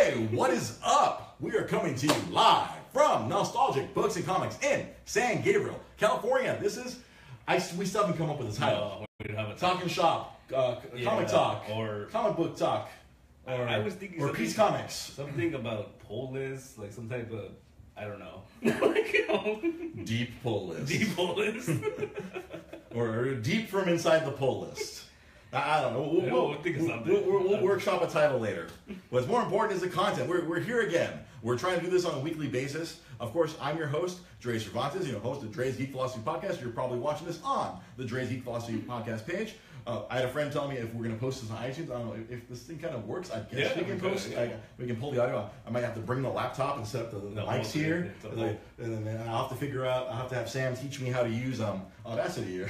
Hey, what is up? We are coming to you live from Nostalgic Books and Comics in San Gabriel, California. We still haven't come up with a title. No, we don't have a Talking Shop, Comic Talk, or Comic Book Talk, or I was thinking or Peace Comics. something about pull list, like some type of, I don't know. Like, Deep pull list. deep pull list. or deep from inside the pull list. I don't know. We'll think of something. We'll workshop a title later. What's more important is the content. We're here again. We're trying to do this on a weekly basis. Of course, I'm your host, Dre Cervantes, host of Dre's Geek Philosophy Podcast. You're probably watching this on the Dre's Geek Philosophy Podcast page. I had a friend tell me if we're going to post this on iTunes. I don't know if this thing kind of works. I guess we can post. We can pull the audio. I might have to bring the laptop and set up the mics here, and then I'll have to figure out. I'll have to have Sam teach me how to use Audacity or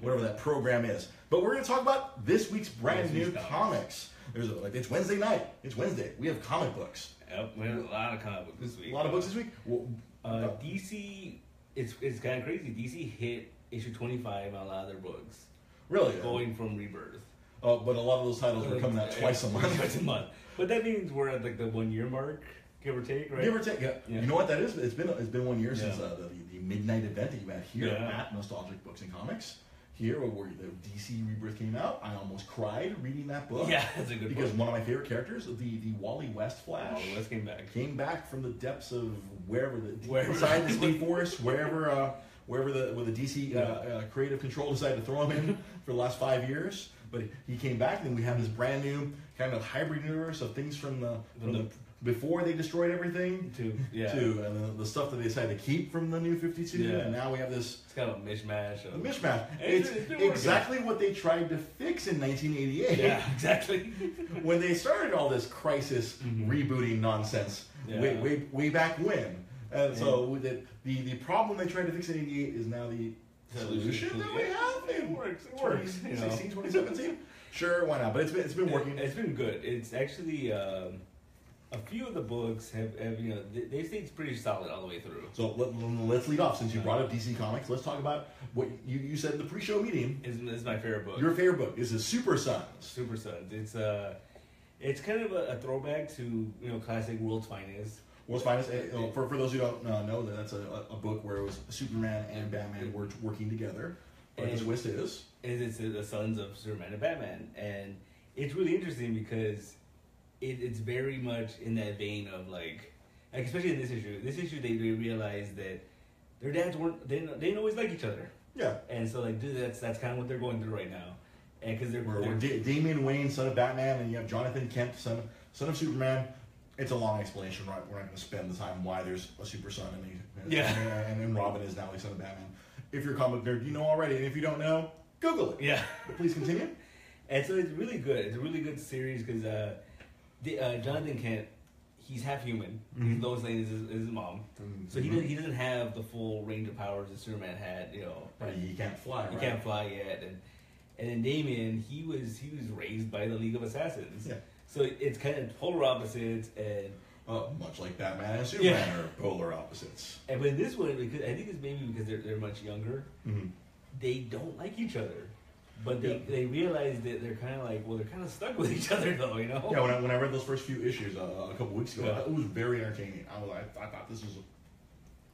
whatever that program is. But we're going to talk about this week's brand new comics. It's Wednesday night. It's Wednesday. We have comic books. Yep, we have a lot of comic books this week. A lot of books this week. Well, DC, it's kind of crazy. DC hit issue 25 on a lot of their books. Really? Going from Rebirth. But a lot of those titles were coming out twice a month. Twice a month. But that means we're at like the 1 year mark, give or take, right? Give or take, yeah. You know what that is? It's been 1 year since the midnight event that you had here at Nostalgic Books and Comics. Here, where the DC Rebirth came out, I almost cried reading that book. Yeah, that's a good book. Because one of my favorite characters, the Wally West Flash, Wally West came back from the depths of wherever inside the State Forest, where the DC creative control decided to throw him in for the last 5 years. But he came back, and we have this brand new kind of hybrid universe of things from the before they destroyed everything to and the stuff that they decided to keep from the New 52, and now we have this. It's kind of a mishmash. It's exactly what they tried to fix in 1988. Yeah, exactly. When they started all this crisis rebooting nonsense way back when. And so the problem they tried to fix in 88 is now the solution that we have. It works. 2016, 2017. Sure, why not? But it's been working. It's been good. It's actually a few of the books have they stayed pretty solid all the way through. So let's lead off. Since you brought up DC Comics, let's talk about what you said in the pre-show meeting. Is my favorite book. Your favorite book is Super Sons. Super Sons. It's kind of a throwback to classic World's Finest. World's Finest. For those who don't know, that's a book where it was Superman and Batman were working together. But the twist is it's the sons of Superman and Batman, and it's really interesting because it's very much in that vein of like especially in this issue. This issue they realized that their dads they didn't always like each other. Yeah, and so that's kind of what they're going through right now, and because they're Damian Wayne, son of Batman, and you have Jonathan Kent, son of Superman. It's a long explanation, right? We're not going to spend the time why there's a super son and Robin is now the son of Batman. If you're a comic nerd, you know already, and if you don't know, Google it. Yeah. But please continue. And so it's really good. It's a really good series because Jonathan Kent, he's half human. Mm-hmm. Lois Lane is his mom, so he doesn't have the full range of powers that Superman had. Right. He can't fly. He can't fly yet, and then Damian, he was raised by the League of Assassins. Yeah. So it's kind of polar opposites, and much like Batman and Superman are polar opposites. And with this one, because I think it's maybe because they're much younger, they don't like each other, but they realize that they're kind of like they're kind of stuck with each other though, Yeah, when I read those first few issues a couple weeks ago, it was very entertaining. I thought this was a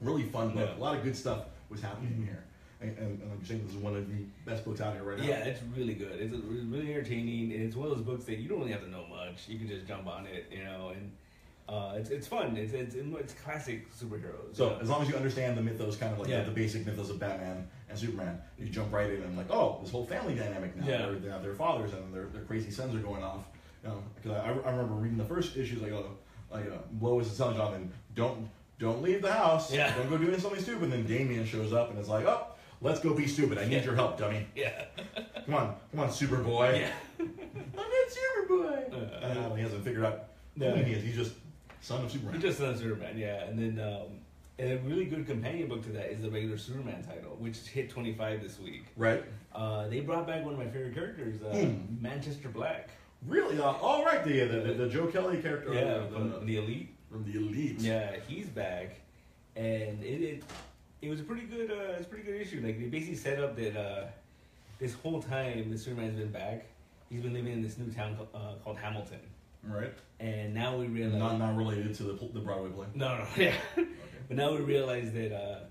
really fun book. A lot of good stuff was happening here. And like you're saying, this is one of the best books out here right now. Yeah, it's really good. It's really entertaining, and it's one of those books that you don't really have to know much. You can just jump on it, and it's fun. It's classic superheroes. So as long as you understand the mythos, kind of like the basic mythos of Batman and Superman, you jump right in and like, oh, this whole family dynamic now. Yeah. They have their fathers and their crazy sons are going off. Because I remember reading the first issues, Lois is telling Jonathan, don't leave the house. Yeah. Don't go doing something stupid. And then Damian shows up and is like, oh. Let's go be stupid. I need your help, dummy. Yeah. Come on, Superboy. Yeah. I'm not Superboy. He hasn't figured out who he is. He's just son of Superman. He's just son of Superman, yeah. And then and a really good companion book to that is the regular Superman title, which hit 25 this week. Right. They brought back one of my favorite characters, Manchester Black. Really? All right. The Joe Kelly character. Yeah, from the Elite. From the Elite. Yeah, he's back, and it was a pretty good. It's a pretty good issue. Like they basically set up that this whole time that Superman's been back, he's been living in this new town called Hamilton, Right. And now we realize Not related to the Broadway play. no, yeah. Okay. But now we realize that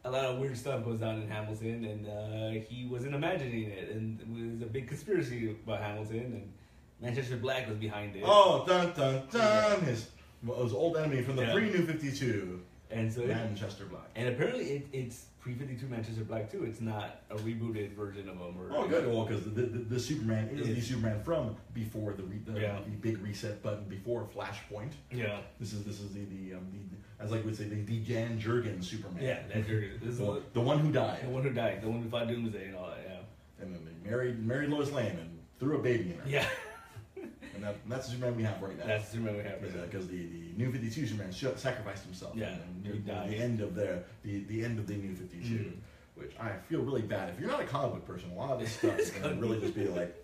a lot of weird stuff goes on in Hamilton, and he wasn't imagining it, and it was a big conspiracy about Hamilton, and Manchester Black was behind it. Oh, dun dun dun! His old enemy from the pre-New 52. And so Manchester Black. And apparently it's pre-52 Manchester Black too. It's not a rebooted version of him. Oh, good. Well, because the Superman is the Superman from before the big reset button, before Flashpoint. Yeah. This is the as like we would say the Jan Jurgens Superman. Yeah, Dan Jurgens. This is the one who died. The one who died. The one who fought Doomsday and all that. Yeah. And then they married Lois Lane and threw a baby in her. Yeah. And that's the Superman we have right now. That's the Superman we have right now. Because the New 52 Superman sacrificed himself. Yeah, and he died. The end of the New 52, which I feel really bad. If you're not a comic book person, a lot of this stuff is going to really just be like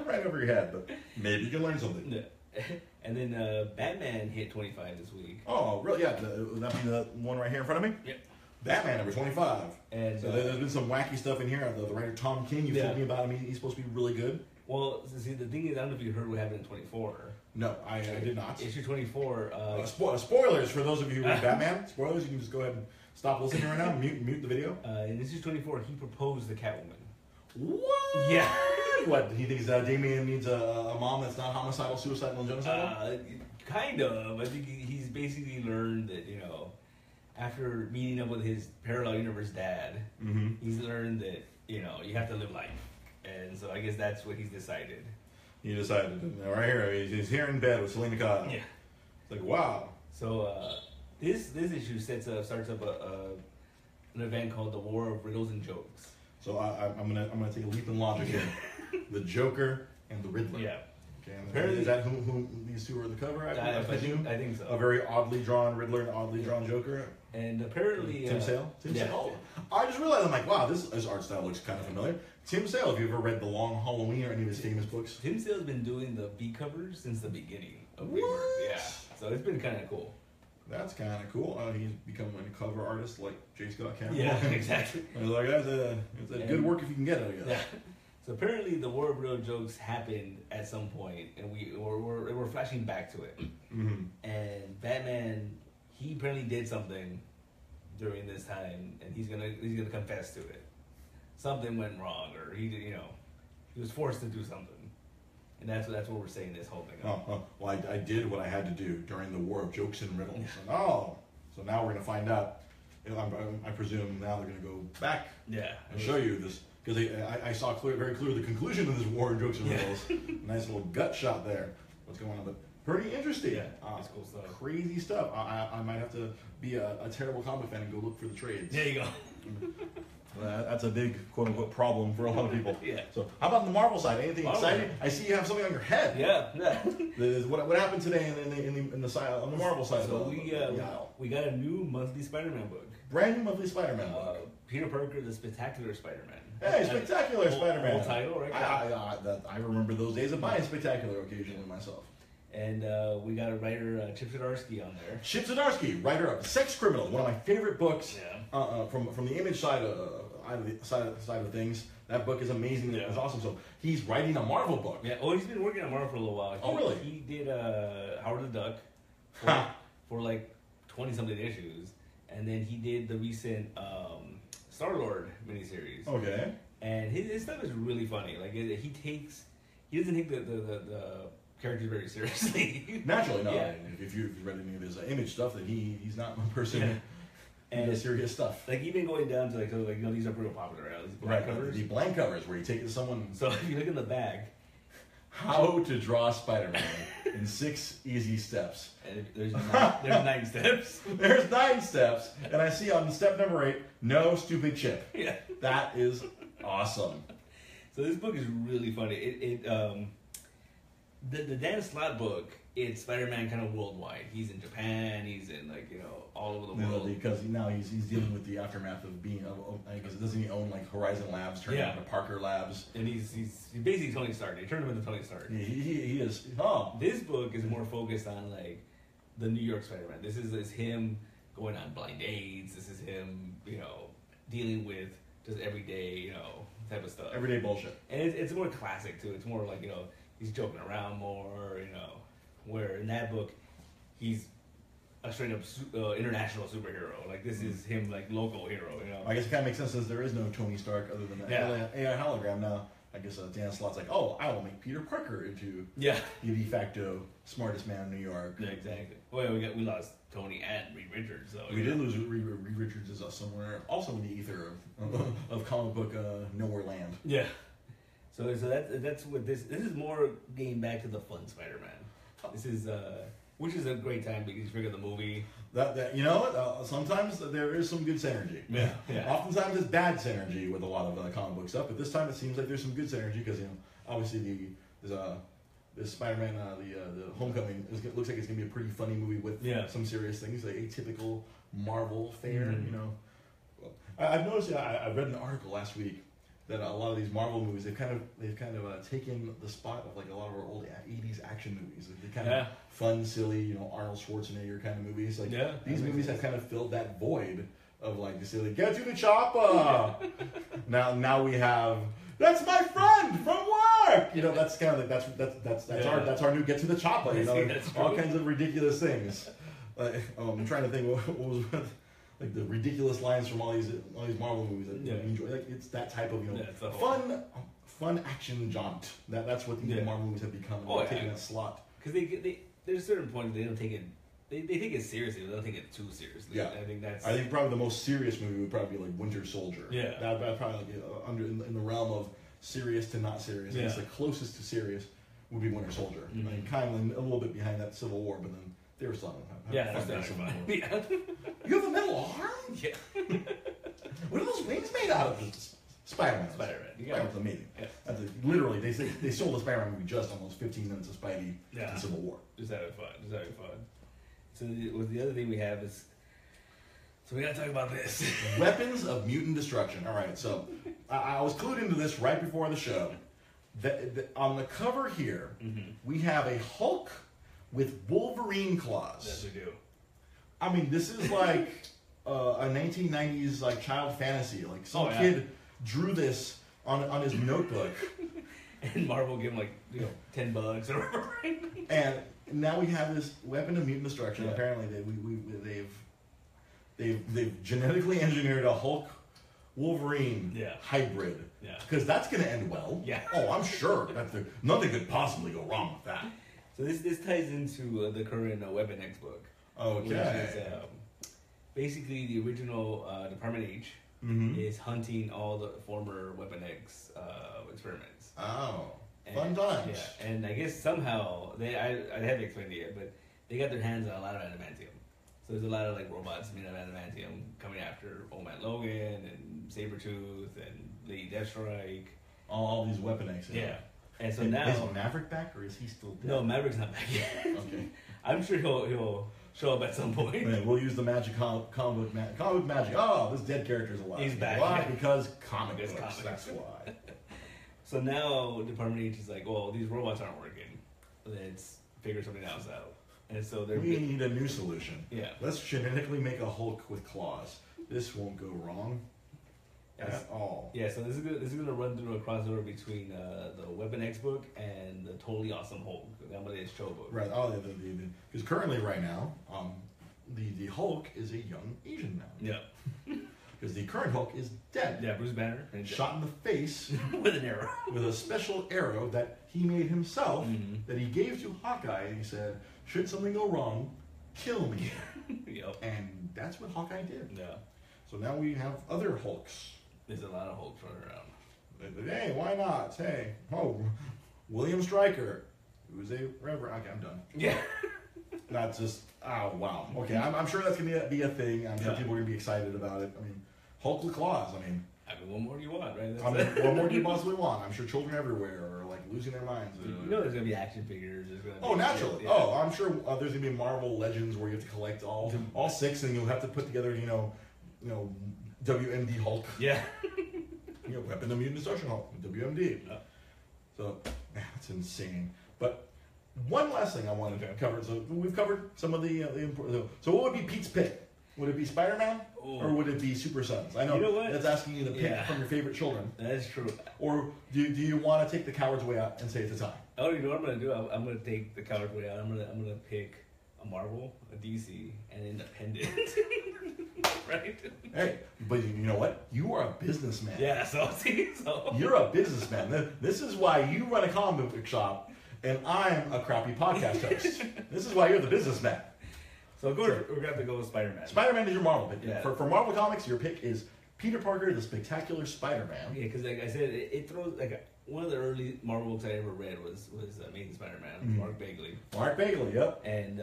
right over your head. But maybe you can learn something. Yeah. And then Batman hit 25 this week. Oh, really? Yeah, would that be the one right here in front of me? Yep. Batman number 25. And so there's been some wacky stuff in here. The writer Tom King, you told me about him. He's supposed to be really good. Well, see, the thing is, I don't know if you heard what happened in 24. No, I did not. Issue 24. Spoilers for those of you who read Batman. Spoilers, you can just go ahead and stop listening right now. Mute the video. In issue 24, he proposed to Catwoman. What? Yeah. What, he thinks Damian needs a mom that's not homicidal, suicidal, and genocidal? Kind of. I think he's basically learned that, after meeting up with his parallel universe dad, he's learned that, you have to live life. And so I guess that's what he's decided. He decided, right here, he's here in bed with Selena Kyle. Yeah. It's like, wow. So this issue starts up an event called the War of Riddles and Jokes. So I'm gonna take a leap in logic here. The Joker and the Riddler. Yeah. Okay, apparently, is that who these two are the cover? I think so. A very oddly drawn Riddler and oddly drawn Joker. And apparently Tim Sale. Tim Sale. Oh, I just realized, I'm like, wow, this art style looks kind of familiar. Tim Sale, have you ever read The Long Halloween or any of his famous books? Tim Sale's been doing the B covers since the beginning of Rebirth. Yeah. So it's been kind of cool. That's kind of cool. He's become a cover artist like J. Scott Campbell. Yeah, exactly. I was like, it's a good work if you can get it, I guess. Yeah. So apparently the War of Real Jokes happened at some point, and we're flashing back to it. Mm-hmm. And Batman, he apparently did something during this time, and he's gonna confess to it. Something went wrong, or he was forced to do something, and that's what we're saying this whole thing. Well, I did what I had to do during the War of Jokes and Riddles. So now we're gonna find out. I presume now they're gonna go back. Yeah. And show you this. Because I saw very clearly the conclusion of this War of Jokes and Riddles. Nice little gut shot there. What's going on? But pretty interesting. Yeah, that's cool stuff. Crazy stuff. I might have to be a terrible comic fan and go look for the trades. There you go. That's a big quote-unquote problem for a lot of people. Yeah. So how about the Marvel side? Anything exciting? I see you have something on your head. Yeah. What happened today in the side on the Marvel side? So we got a new monthly Spider-Man book. Brand new monthly Spider-Man book. Peter Parker, the Spectacular Spider-Man. Hey, Spectacular Spider-Man. Old title, right? I remember those days of buying Spectacular occasionally myself. And we got a writer, Chip Zdarsky, on there. Chip Zdarsky, writer of Sex Criminals, one of my favorite books. From the image side of things. That book is amazing. Yeah. It's awesome. So he's writing a Marvel book. Yeah. Oh, he's been working on Marvel for a little while. Really? He did Howard the Duck for like 20-something issues, and then he did the recent Star-Lord miniseries. Okay. And his stuff is really funny. Like he doesn't take the characters very seriously. Naturally, no. Yeah. If you've read any of his image stuff, then he's not one person. Yeah. And serious stuff. Like even going down to these are pretty popular, right? These blank covers. The blank covers where you take someone. So if you look in the back, how to draw Spider-Man in 6 easy steps. And there's 9 steps. There's 9 steps, and I see on step number 8, no stupid chip. Yeah, that is awesome. So this book is really funny. The Dan Slott book, it's Spider-Man kind of worldwide. He's in Japan. He's in all over the world. Because now he's dealing with the aftermath of being. I guess doesn't he own Horizon Labs, turned into Parker Labs, and he's basically Tony Stark. He turned him into Tony Stark. He is. This book is more focused on the New York Spider-Man. This is him going on blind dates. This is him dealing with just everyday type of stuff. Everyday bullshit. And it's more classic too. It's more he's joking around more, where in that book, he's a straight up international superhero. Like this is him, like local hero. You know. I guess it kind of makes sense since there is no Tony Stark other than that AI hologram now. I guess Dan Slott's like, oh, I will make Peter Parker into the de facto smartest man in New York. Yeah, exactly. Well, we lost Tony and Reed Richards, so we did lose Reed Richards is somewhere also in the ether of comic book nowhere land. Yeah. So that's what this is more getting back to the fun Spider-Man. This is which is a great time because you figure the movie. That you know what? Sometimes there is some good synergy. Yeah. Oftentimes it's bad synergy with a lot of comic book stuff, but this time it seems like there's some good synergy because obviously this Spider-Man the Homecoming looks like it's gonna be a pretty funny movie with some serious things, like atypical Marvel fare. You know, I've noticed. I read an article last week that a lot of these Marvel movies they've kind of taken the spot of like a lot of our old 80s action movies. Like they kind of fun, silly, Arnold Schwarzenegger kind of movies. Like these movies have kind of filled that void of like the silly get to the chopper. now we have that's my friend from work. That's kind of like that's our new get to the chopper. All kinds of ridiculous things. I'm trying to think what was. Like the ridiculous lines from all these Marvel movies that you enjoy. Like it's that type of fun action jaunt. That's what these Marvel movies have become. Taking that slot. Because there's a certain point they don't take it. They take it seriously. They don't take it too seriously. Yeah, I think probably the most serious movie would probably be like Winter Soldier. Yeah, that'd probably like in the realm of serious to not serious. I guess the closest to serious would be Winter Soldier. I mean, kind of a little bit behind that Civil War, but then. They were still that's fun. Yeah. You have a metal arm? Yeah. What are those wings made out of? Spider-Man. Spider-Man's amazing. Yeah. Literally, they sold the Spider-Man movie just almost 15 minutes of Spidey in Civil War. Just having fun. So the other thing we have is, so we gotta talk about this. Weapons of mutant destruction. All right, so I was clued into this right before the show. On the cover here, we have a Hulk with Wolverine claws. Yes, we do. I mean, this is like a 1990s like child fantasy. Like some kid drew this on his notebook, and Marvel gave him like $10 or whatever. And now we have this weapon of mutant destruction. Yeah. Apparently, they've genetically engineered a Hulk Wolverine hybrid. Yeah. Because that's going to end well. Yeah. Oh, I'm sure. Nothing could possibly go wrong with that. So this ties into the current Weapon X book. Okay. Which is basically the original Department H is hunting all the former Weapon X experiments. Oh, fun times. Yeah, and I guess somehow I haven't explained it yet, but they got their hands on a lot of adamantium. So there's a lot of like robots made of adamantium coming after Old Man Logan and Sabretooth and Lady Deathstrike. All these Weapon X. Yeah. And so now is Maverick back or is he still dead? No, Maverick's not back yet. Okay. I'm sure he'll show up at some point. Man, we'll use the magic comic book magic. Oh, this dead character's alive. He's back. Why? Because comic books. That's why. So now Department H is like, well, these robots aren't working. Let's figure something else out. And so we need a new solution. Yeah. Let's genetically make a Hulk with claws. This won't go wrong. At all. Yeah, so this is gonna run through a crossover between the Weapon X book and the Totally Awesome Hulk, the Amadeus Cho book. Right. Oh, because currently, right now, the Hulk is a young Asian man. Yeah. Because the current Hulk is dead. Yeah, Bruce Banner. Shot in the face with an arrow. With a special arrow that he made himself, that he gave to Hawkeye, and he said, "Should something go wrong, kill me." Yep. And that's what Hawkeye did. Yeah. So now we have other Hulks. There's a lot of Hulks running around. Hey, why not? Hey, William Stryker, who's a reverend. Okay, I'm done. Yeah. That's just, oh, wow. Okay, I'm sure that's going to be a thing. I'm sure people are going to be excited about it. I mean, Hulk with claws. I mean, what more do you want, right? What more do you possibly want? I'm sure children everywhere are like losing their minds. You know there's going to be action figures. Naturally. Yeah. Oh, I'm sure there's going to be Marvel Legends where you have to collect all 6 and you'll have to put together, WMD Hulk. Yeah. Weapon of Mutant Destruction Hulk. WMD. Yeah. So, that's insane. But one last thing I wanted to cover. So we've covered some of the important. So what would be Pete's pick Would it be Spider-Man or would it be Super Sons? I know, You know what? that's asking you to pick from your favorite children. That's true. Or do you want to take the coward's way out and say it's a tie? Oh, you know what I'm gonna do? I'm gonna take the coward way out. I'm gonna pick a Marvel, a DC, and Independent. Right? Hey, but you know what? You are a businessman. Yeah. So see, You're a businessman. This is why you run a comic book shop, and I'm a crappy podcast host. This is why you're the businessman. So we're gonna have to go with Spider-Man. Spider-Man is your Marvel pick. Yeah. For Marvel Comics, your pick is Peter Parker, the Spectacular Spider-Man. Yeah, because like I said, it throws like one of the early Marvel books I ever read was Amazing Spider-Man, Mhm. Mark Bagley. Mark Bagley, yep. And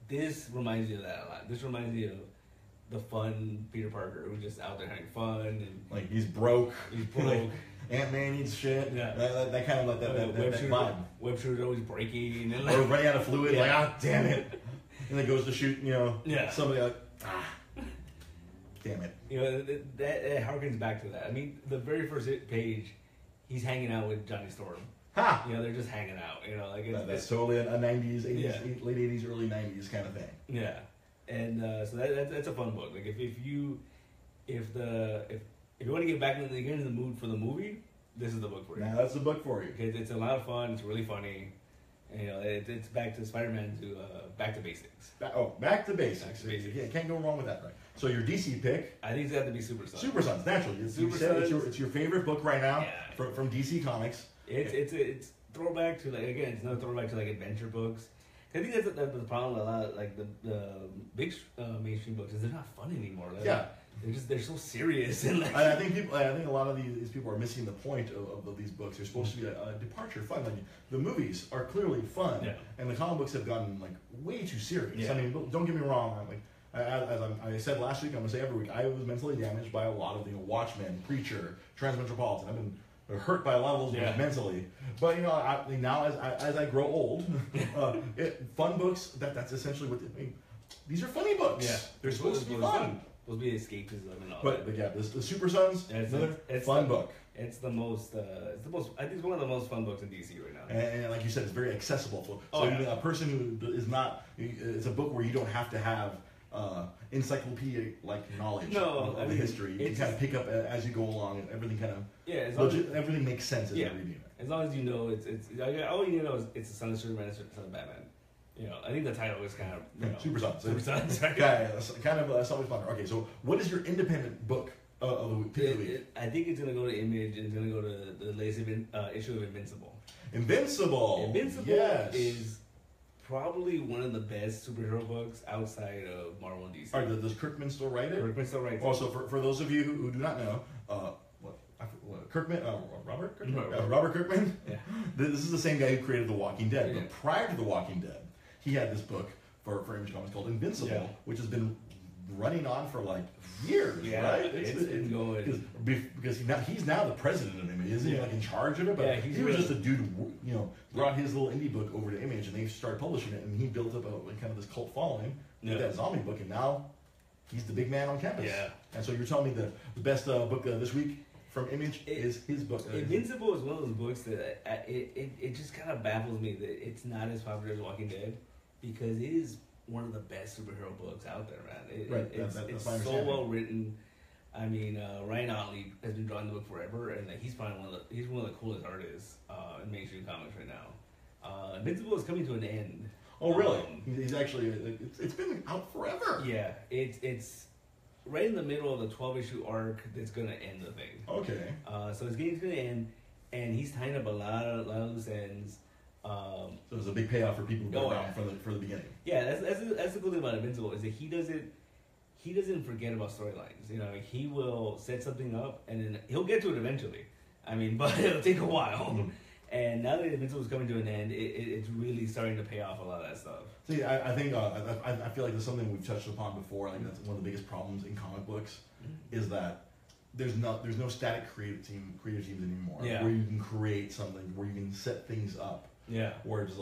this reminds you of that a lot. This reminds you of the fun Peter Parker who's just out there having fun and Like he's broke. he's broke. Ant-Man needs shit. Yeah. That kind of like that vibe. Web shooter always breaking and Or like, running out of fluid, Yeah. like, ah, damn it. And then goes to shoot, Yeah. somebody like, damn it. that harkens back to that. I mean, the very first page, he's hanging out with Johnny Storm. Ha! They're just hanging out. Like That's totally a 90s, 80s, Yeah. late 80s, early 90s kind of thing. Yeah, and so that's a fun book. Like if you want to get back into the mood for the movie, this is the book for you. Now that's the book for you. Because it's a lot of fun. It's really funny. And, it's back to Spider-Man to back to basics. Back to basics. Back to basics. Yeah, can't go wrong with that, right? So your DC pick, I think it's got to be Super Sons. Super Sons, naturally. You Super said Sons. it's your favorite book right now Yeah. from DC Comics. It's throwback to it's not throwback to adventure books. I think that's the problem with a lot of the big mainstream books is they're not fun anymore. They're so serious and I think a lot of these people are missing the point of these books. They're supposed to be a departure, fun. Like the movies are clearly fun, and the comic books have gotten way too serious. Yeah. I mean, don't get me wrong. As I said last week, I'm gonna say every week, I was mentally damaged by a lot of Watchmen, Preacher, Transmetropolitan. I've been hurt by a lot of those mentally. But now as I grow old, fun books. That's essentially what these are. Funny books. Yeah, they're supposed to be fun. Supposed to be escapism and all But yeah, the Super Sons, another fun book. It's the most. I think it's one of the most fun books in DC right now. And like you said, it's very accessible. So even a person who is not, it's a book where you don't have to have encyclopedic knowledge of the history. You can kind of pick up as you go along, and everything kind of everything makes sense as you're reading it. As long as you know it's all you need to know is it's the son of Superman, it's the son of Batman. I think the title is kind of Super Sons. Super Sons. Right? Yeah, kind of self-explanatory. Okay, so what is your independent book of the week? I think it's gonna go to Image, and it's gonna go to the latest issue of Invincible. Invincible is probably one of the best superhero books outside of Marvel and DC. All right, does Kirkman still write it? Kirkman still writes it. Also, for those of you who do not know, Kirkman, Robert Kirkman? Robert Kirkman? Yeah. This is the same guy who created The Walking Dead. Yeah. But prior to The Walking Dead, he had this book for Image Comics called Invincible, which has been running on for years, right? It's been going. Because he's now the president of Image. Isn't he in charge of it? But he was just a dude who brought his little indie book over to Image, and they started publishing it, and he built up kind of this cult following with that zombie book, and now he's the big man on campus. Yeah. And so you're telling me the best book this week from Image is his book. Invincible is one of those books that it just kind of baffles me that it's not as popular as Walking Dead, because it is one of the best superhero books out there, man. It's so well written. I mean, Ryan Otley has been drawing the book forever, and he's probably one of the coolest artists in mainstream comics right now. Invincible is coming to an end. Oh, really? He's actually it's been out forever. Yeah, it's right in the middle of the 12-issue arc that's going to end the thing. Okay. So it's getting to the end, and he's tying up a lot of loose ends. So it's a big payoff for people who go around for the beginning. Yeah, that's the cool thing about Invincible is that he doesn't forget about storylines. He will set something up, and then he'll get to it eventually. I mean, but it'll take a while. Mm-hmm. And now that Invincible is coming to an end, it's really starting to pay off a lot of that stuff. See, I think I feel like there's something we've touched upon before. Like that's one of the biggest problems in comic books is that there's no static creative teams anymore. Yeah. Where you can create something, where you can set things up. Yeah. Where it's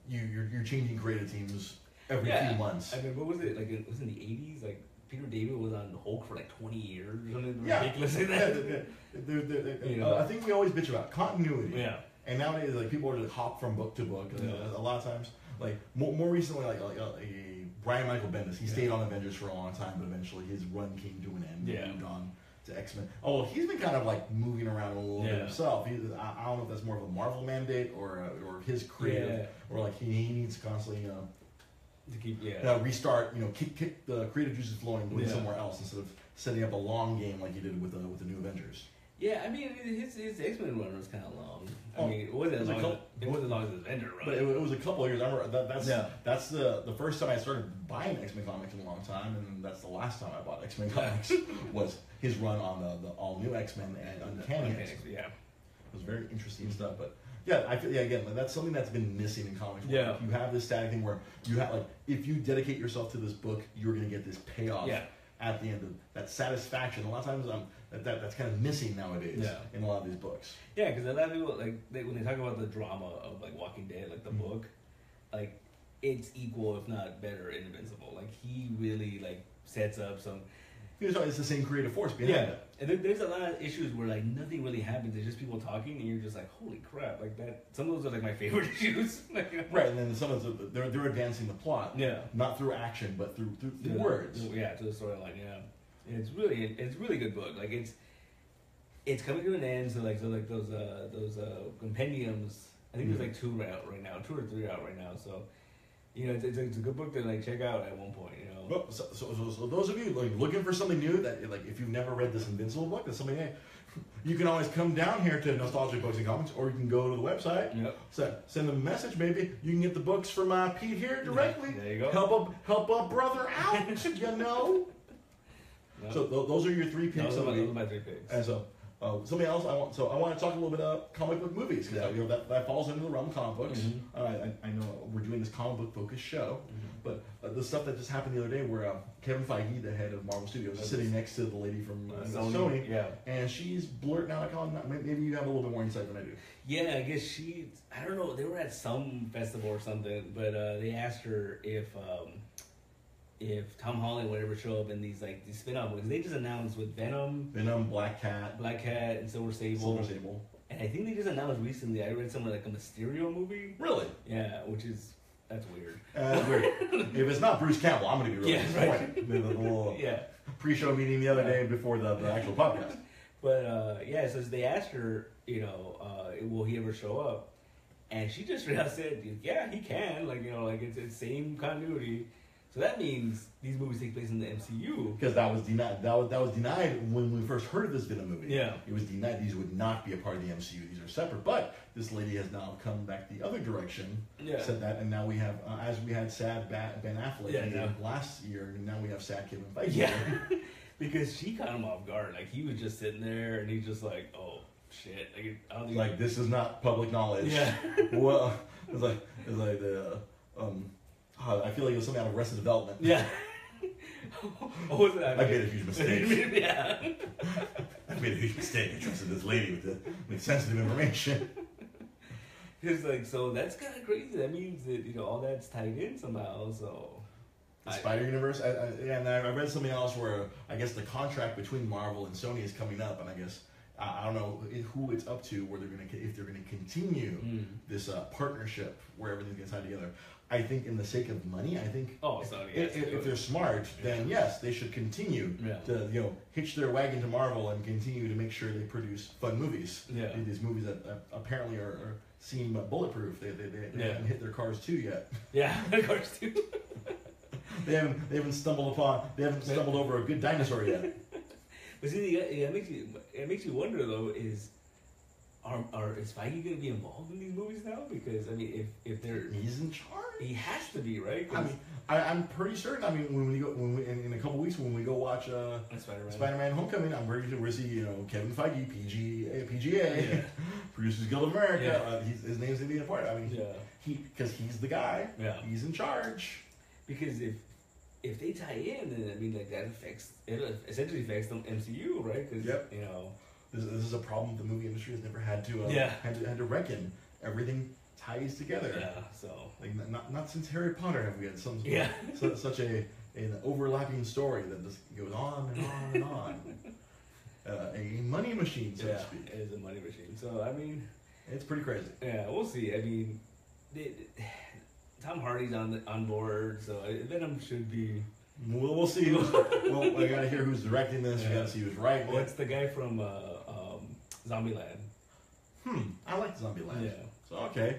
you're changing creative teams every few months. I mean, what was it like? It was in the 80s. Peter David was on Hulk for 20 years or something ridiculous like that. I think we always bitch about continuity. Yeah. And nowadays, people are just hop from book to book. A lot of times, more recently, a Brian Michael Bendis. He stayed on Avengers for a long time, but eventually his run came to an end. Yeah. He moved on to X-Men. Oh, well, he's been kind of like moving around a little bit himself. I don't know if that's more of a Marvel mandate or his creative, or like he needs constantly, to keep restart, kick the creative juices flowing, going somewhere else instead of setting up a long game like he did with the new Avengers. Yeah, I mean, his X-Men run was kind of long. I mean, it wasn't as long as his Avenger run. But it was a couple of years. I remember that's the first time I started buying X-Men comics in a long time, and that's the last time I bought X-Men comics was his run on the all-new X-Men and Uncanny X-Men. Yeah. It was very interesting stuff, but yeah, I feel again that's something that's been missing in comics. Yeah. You have this static thing where you have like if you dedicate yourself to this book, you're going to get this payoff at the end of that satisfaction. A lot of times that's kind of missing nowadays in a lot of these books. Yeah, because a lot of people when they talk about the drama of like Walking Dead, like the book, like it's equal if not better in Invincible. Like he really like sets up some. It's the same creative force behind it. And there's a lot of issues where like nothing really happens. It's just people talking, and you're just like, holy crap! Like that. Some of those are like my favorite issues. Right, and then some of those they're advancing the plot. Yeah. Not through action, but through words. Yeah, to the storyline. Yeah. And it's really good book. Like it's coming to an end. So those compendiums. I think there's like 2 out right now, 2 or 3 out right now. So. It's a good book to like check out at one point. Well, so those of you like looking for something new that like if you've never read this Invincible book, that's something you can always come down here to Nostalgic Books and Comics, or you can go to the website. Yep. So send them a message. Maybe you can get the books from Pete here directly. There you go. Help a brother out. No. So those are your 3 picks. Those are my 3 picks. And so. Something else I want to talk a little bit about comic book movies because that falls into the realm of comic books. Mm-hmm. I know we're doing this comic book focused show, but the stuff that just happened the other day where Kevin Feige, the head of Marvel Studios, is sitting next to the lady from Sony, and she's blurting out maybe you have a little bit more insight than I do. Yeah, I guess I don't know, they were at some festival or something, but they asked her if Tom Holland would ever show up in these spin-off movies. They just announced with Venom, Black Cat, and Silver Sable. And I think they just announced recently, I read somewhere like a Mysterio movie. Really? Yeah, that's weird. That's weird. If it's not Bruce Campbell, I'm going to be really disappointed. The little pre-show meeting the other day before the actual podcast. But so they asked her, will he ever show up? And she just straight out said, yeah, he can. It's same continuity. So that means these movies take place in the MCU. Because that was denied. That was denied when we first heard of this Venom movie. Yeah. It was denied. These would not be a part of the MCU. These are separate. But this lady has now come back the other direction. Yeah. Said that, and now we have, as we had sad Ben Affleck last year, and now we have sad Kevin Feige. Yeah. Because she caught him off guard. Like he was just sitting there, and he's just like, oh shit. This is not public knowledge. Yeah. Well, it's like the. I feel like it was something out of Arrested Development. Yeah. What was it? I made a huge mistake. Yeah. I made a huge mistake. I trusted this lady with sensitive information. It's so that's kind of crazy. That means that all that's tied in somehow. So the Spider Universe. And I read something else where I guess the contract between Marvel and Sony is coming up, and I guess I don't know who it's up to where if they're gonna continue this partnership where everything's gonna tie together. I think in the sake of money, if they're smart, then yes, they should continue to hitch their wagon to Marvel and continue to make sure they produce fun movies. Yeah. These movies that apparently are seem bulletproof. They haven't hit their Cars 2 yet. Yeah, Cars 2. they haven't stumbled over a good dinosaur yet. But see, it makes you wonder though is Feige going to be involved in these movies now? Because if he's in charge, he has to be, right? I'm pretty certain. In a couple weeks when we go watch Spider-Man: Homecoming, I'm pretty sure we'll see Kevin Feige, PGA, Producers Guild of America. Yeah. His name's going to be a part. Because he's the guy. Yeah. He's in charge. Because if they tie in, then that essentially affects the MCU, right? Because This is a problem the movie industry has never had to had to reckon. Everything ties together. Yeah. So not since Harry Potter have we had such an overlapping story that just goes on and on and on. A money machine, so to speak. It is a money machine. So it's pretty crazy. Yeah, we'll see. Tom Hardy's on board, so Venom should be. We'll see. Well, I gotta hear who's directing this. We gotta see who's writing it. It's the guy from Zombieland. I like Zombieland. Yeah. So okay,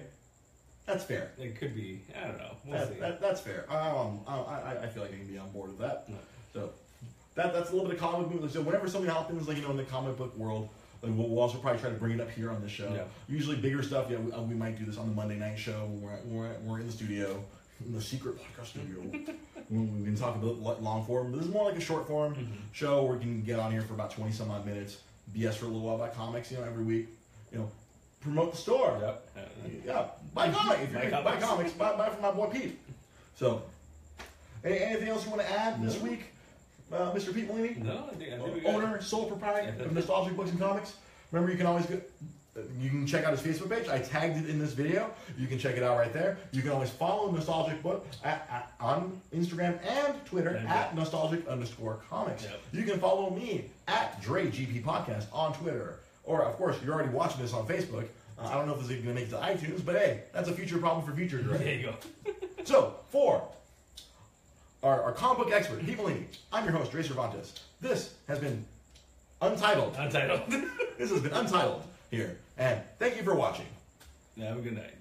that's fair. It could be. I don't know. We'll see. That's fair. I feel like I can be on board with that. No. So that's a little bit of comic book. So whenever something happens, like in the comic book world, like we'll also probably try to bring it up here on the show. Yeah. Usually bigger stuff. Yeah, we might do this on the Monday night show when we're in the studio, in the secret podcast studio. When we can talk a bit long form, but this is more like a short form show where we can get on here for about 20 some odd minutes, BS for a little while about comics, every week, promote the store. Yep. Yeah, buy comics. If you're buy comics, buy from my boy Pete. So, anything else you want to add this week, Mr. Pete Molini? No, I think we got Owner, sole proprietor of Nostalgic Books and Comics. Remember, you can always you can check out his Facebook page. I tagged it in this video. You can check it out right there. You can always follow Nostalgic Book on Instagram and Twitter at nostalgic_comics. Yep. You can follow me at DreGP Podcast on Twitter. Or, of course, you're already watching this on Facebook. I don't know if this is going to make it to iTunes, but hey, that's a future problem for future Dre. There you go. So, for our comic book expert, Pete Molini, I'm your host, Dre Cervantes. This has been Untitled. Untitled. This has been Untitled here. And thank you for watching. Have a good night.